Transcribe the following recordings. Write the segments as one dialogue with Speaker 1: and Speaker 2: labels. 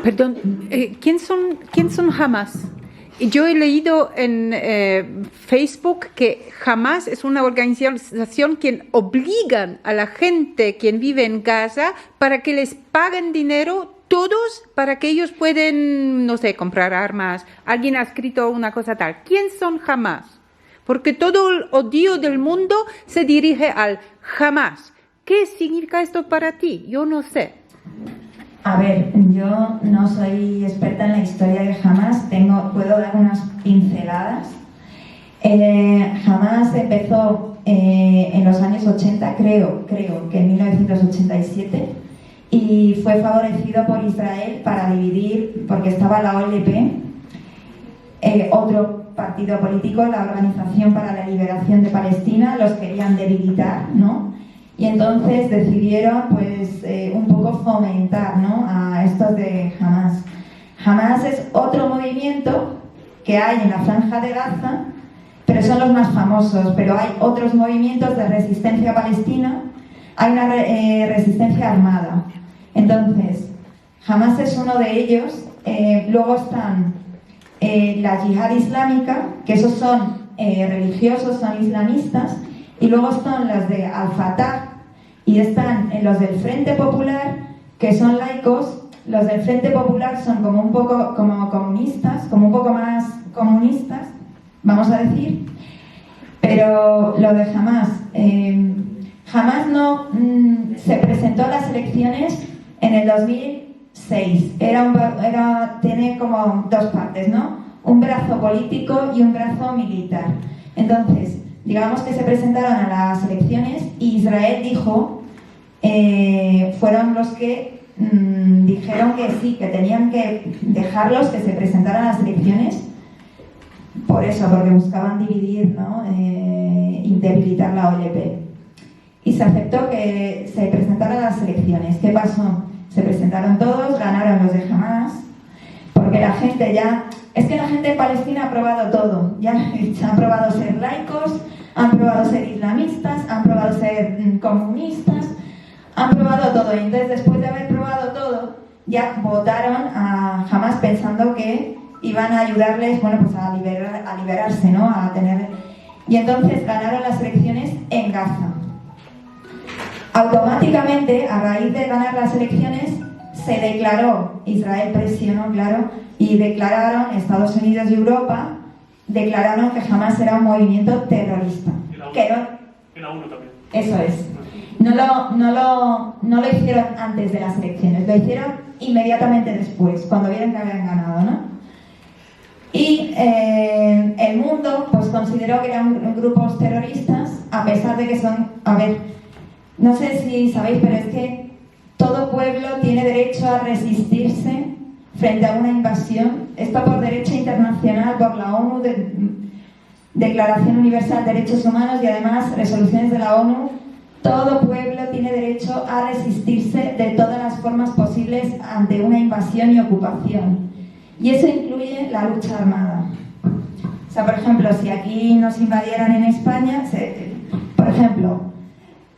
Speaker 1: Perdón, ¿quién son Hamas? Yo he leído en Facebook que Hamas es una organización que obligan a la gente que vive en Gaza para que les paguen dinero todos para que ellos pueden, no sé, comprar armas. Alguien ha escrito una cosa tal. ¿Quién son Hamas? Porque todo el odio del mundo se dirige al Hamas. ¿Qué significa esto para ti? Yo no sé.
Speaker 2: A ver, yo no soy experta en la historia de Hamas, puedo dar unas pinceladas. Hamas empezó en los años 80, creo que en 1987, y fue favorecido por Israel para dividir, porque estaba la OLP, otro partido político, la Organización para la Liberación de Palestina, los querían debilitar, ¿no? Y entonces decidieron, pues, un poco fomentar, ¿no?, a estos de Hamas. Hamas es otro movimiento que hay en la Franja de Gaza, pero son los más famosos. Pero hay otros movimientos de resistencia palestina, hay una resistencia armada. Entonces, Hamas es uno de ellos. Luego están la Yihad Islámica, que esos son religiosos, son islamistas. Y luego están los de Al-Fatah y están los del Frente Popular, que son laicos. Los del Frente Popular son como un poco como comunistas, como un poco más comunistas, vamos a decir. Pero lo de Hamas, Hamas no se presentó a las elecciones en el 2006. Tiene como dos partes, ¿no? Un brazo político y un brazo militar. Entonces, digamos que se presentaron a las elecciones y Israel dijo, fueron los que dijeron que sí, que tenían que dejarlos que se presentaran a las elecciones, por eso, porque buscaban dividir, ¿no?, debilitar la OLP. Y se aceptó que se presentaran a las elecciones. ¿Qué pasó? Se presentaron todos, ganaron los de Hamas, porque la gente ya... Es que la gente en Palestina ha probado todo. Ya han probado ser laicos, han probado ser islamistas, han probado ser comunistas, han probado todo. Y entonces, después de haber probado todo, ya votaron a Hamas pensando que iban a ayudarles, bueno, pues a liberarse, ¿no? A tener... Y entonces ganaron las elecciones en Gaza. Automáticamente, a raíz de ganar las elecciones, se declaró, Israel presionó, claro, y declararon, Estados Unidos y Europa, declararon que Hamas era un movimiento terrorista.
Speaker 3: En la ONU también.
Speaker 2: Eso es. No lo hicieron antes de las elecciones, lo hicieron inmediatamente después, cuando vieron que habían ganado, ¿no? Y el mundo, pues, consideró que eran grupos terroristas, a pesar de que son... A ver, no sé si sabéis, pero es que todo pueblo tiene derecho a resistirse frente a una invasión. Esto por derecho internacional, por la ONU, Declaración Universal de Derechos Humanos y además resoluciones de la ONU. Todo pueblo tiene derecho a resistirse de todas las formas posibles ante una invasión y ocupación. Y eso incluye la lucha armada. O sea, por ejemplo, si aquí nos invadieran en España, por ejemplo,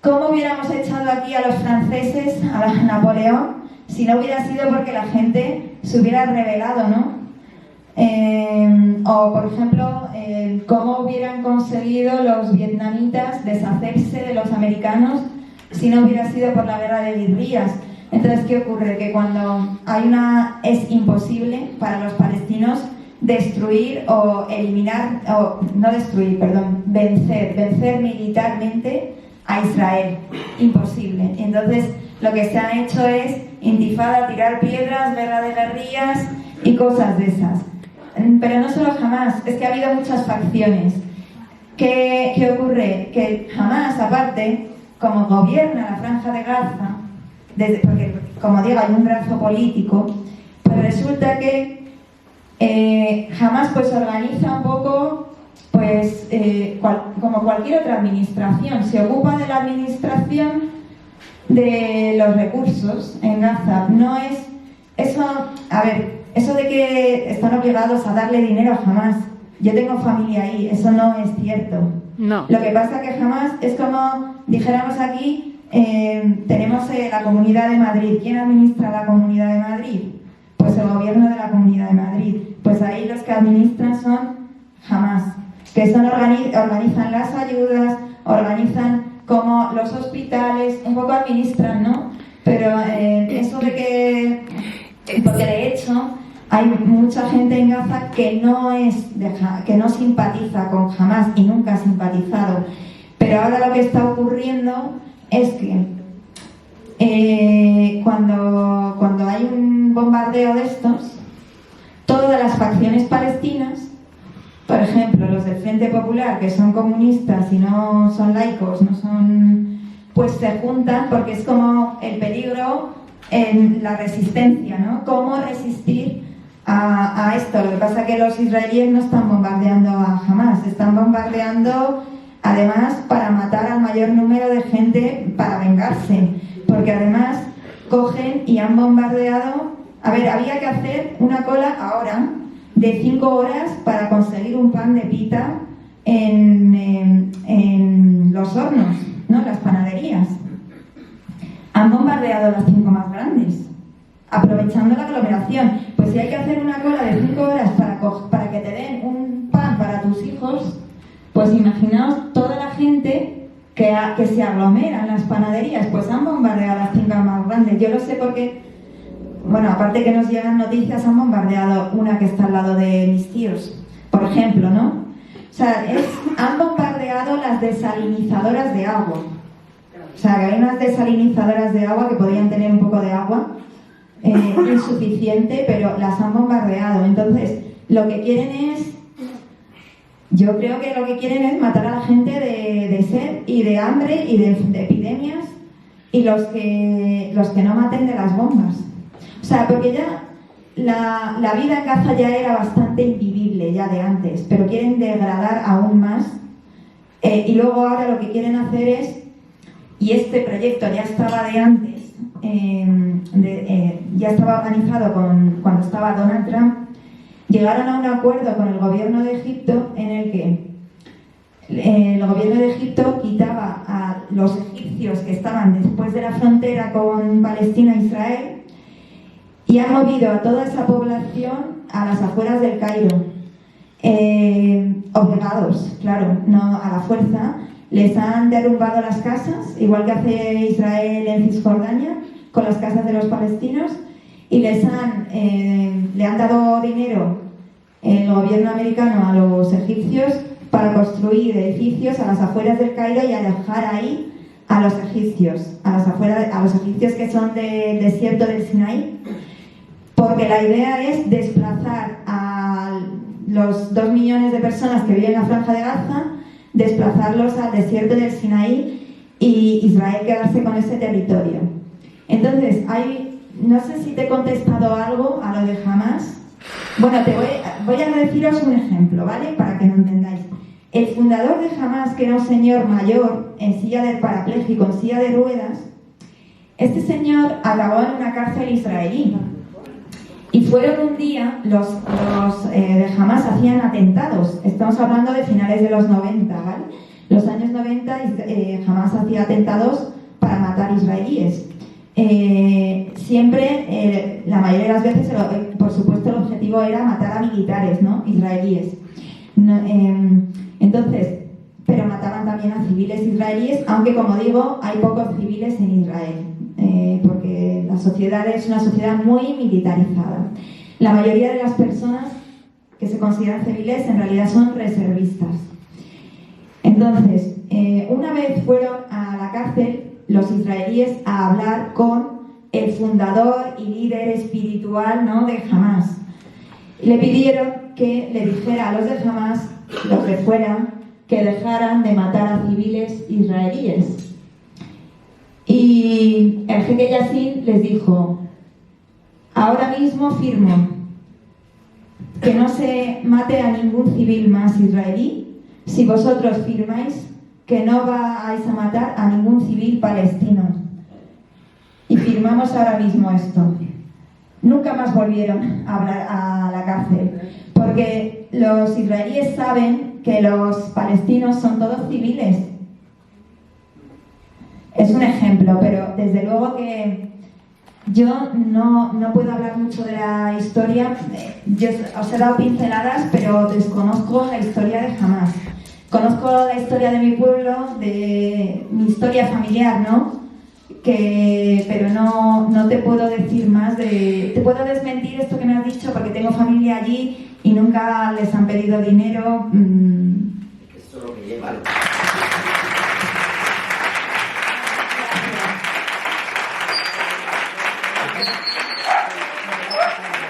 Speaker 2: ¿cómo hubiéramos echado aquí a los franceses, a Napoleón, si no hubiera sido porque la gente se hubiera rebelado, ¿no? O, por ejemplo, ¿cómo hubieran conseguido los vietnamitas deshacerse de los americanos si no hubiera sido por la guerra de guerrillas? Entonces, ¿qué ocurre? Que cuando es imposible para los palestinos destruir o eliminar, o no destruir, perdón, vencer militarmente a Israel. Imposible. Entonces, lo que se ha hecho es intifada, tirar piedras, guerra de guerrillas y cosas de esas. Pero no solo Hamas, es que ha habido muchas facciones. ¿Qué ocurre? Que Hamas, aparte, como gobierna la Franja de Gaza, porque, como digo, hay un brazo político, pues resulta que Hamas pues organiza un poco, pues como cualquier otra administración, se ocupa de la administración de los recursos en Gaza. No es eso, a ver, eso de que están obligados a darle dinero a Hamas. Yo tengo familia ahí, eso no es cierto.
Speaker 1: No.
Speaker 2: Lo que pasa que Hamas es como dijéramos aquí, tenemos la Comunidad de Madrid. ¿Quién administra la Comunidad de Madrid? Pues el gobierno de la Comunidad de Madrid. Pues ahí los que administran son Hamás, que son organizan las ayudas, organizan como los hospitales, un poco administran, ¿no? Pero eso de que... Porque de hecho hay mucha gente en Gaza que que no simpatiza con Hamás y nunca ha simpatizado. Pero ahora lo que está ocurriendo es que cuando hay un bombardeo de estos, todas las facciones palestinas, por ejemplo, los del Frente Popular, que son comunistas y no son laicos, pues se juntan porque es como el peligro en la resistencia, ¿no? Cómo resistir a esto. Lo que pasa es que los israelíes no están bombardeando a Hamás, están bombardeando además para matar al mayor número de gente, para vengarse, porque además cogen y han bombardeado. A ver, había que hacer una cola ahora de 5 horas para conseguir un pan de pita en los hornos, ¿no? Las panaderías. Han bombardeado las 5 más grandes, aprovechando la aglomeración. Pues si hay que hacer una cola de 5 horas para que te den un pan para tus hijos, pues imaginaos toda la gente que se aglomera en las panaderías. Pues han bombardeado las 5 más grandes. Yo lo sé porque, bueno, aparte que nos llegan noticias, han bombardeado una que está al lado de mis tíos, por ejemplo, ¿no? O sea, han bombardeado las desalinizadoras de agua. O sea, que hay unas desalinizadoras de agua que podían tener un poco de agua insuficiente, pero las han bombardeado. Entonces, lo que quieren es... Yo creo que lo que quieren es matar a la gente de sed y de hambre y de epidemias, y los que no maten de las bombas. O sea, porque ya la vida en Gaza ya era bastante invivible ya de antes, pero quieren degradar aún más. Y luego ahora lo que quieren hacer es, y este proyecto ya estaba de antes, ya estaba organizado cuando estaba Donald Trump, llegaron a un acuerdo con el gobierno de Egipto en el que el gobierno de Egipto quitaba a los egipcios que estaban después de la frontera con Palestina e Israel, y han movido a toda esa población a las afueras del Cairo, obligados, claro, no a la fuerza. Les han derrumbado las casas, igual que hace Israel en Cisjordania con las casas de los palestinos, y le han dado dinero el gobierno americano a los egipcios para construir edificios a las afueras del Cairo y alojar ahí a los egipcios, a los egipcios que son del desierto del Sinaí, porque la idea es desplazar a los 2 millones de personas que viven en la Franja de Gaza, desplazarlos al desierto del Sinaí y Israel quedarse con ese territorio. Entonces, no sé si te he contestado algo a lo de Hamás. Bueno, voy a deciros un ejemplo, ¿vale? Para que lo entendáis. El fundador de Hamás, que era un señor mayor, en silla de parapléjico, en silla de ruedas, este señor acabó en una cárcel israelí. Y fueron un día, los de Hamás hacían atentados. Estamos hablando de finales de los 90, ¿vale? Los años 90 Hamás hacía atentados para matar israelíes. Siempre, la mayoría de las veces, por supuesto, el objetivo era matar a militares, ¿no? Israelíes. Entonces, pero mataban también a civiles israelíes, aunque, como digo, hay pocos civiles en Israel, porque la sociedad es una sociedad muy militarizada. La mayoría de las personas que se consideran civiles en realidad son reservistas. Entonces, una vez fueron a la cárcel los israelíes a hablar con el fundador y líder espiritual, ¿no?, de Hamás. Le pidieron que le dijera a los de Hamás, los de fuera, que dejaran de matar a civiles israelíes. Y el jeque Yassin les dijo: ahora mismo firmo que no se mate a ningún civil más israelí si vosotros firmáis que no vais a matar a ningún civil palestino. Y firmamos ahora mismo esto. Nunca más volvieron a hablar a la cárcel, porque los israelíes saben que los palestinos son todos civiles. Es un ejemplo, pero desde luego que Yo no puedo hablar mucho de la historia. Yo os he dado pinceladas, pero desconozco la historia de Hamás. Conozco la historia de mi pueblo, de mi historia familiar, ¿no? Pero no te puedo decir más te puedo desmentir esto que me has dicho porque tengo familia allí y nunca les han pedido dinero.
Speaker 4: Esto es lo que lleva.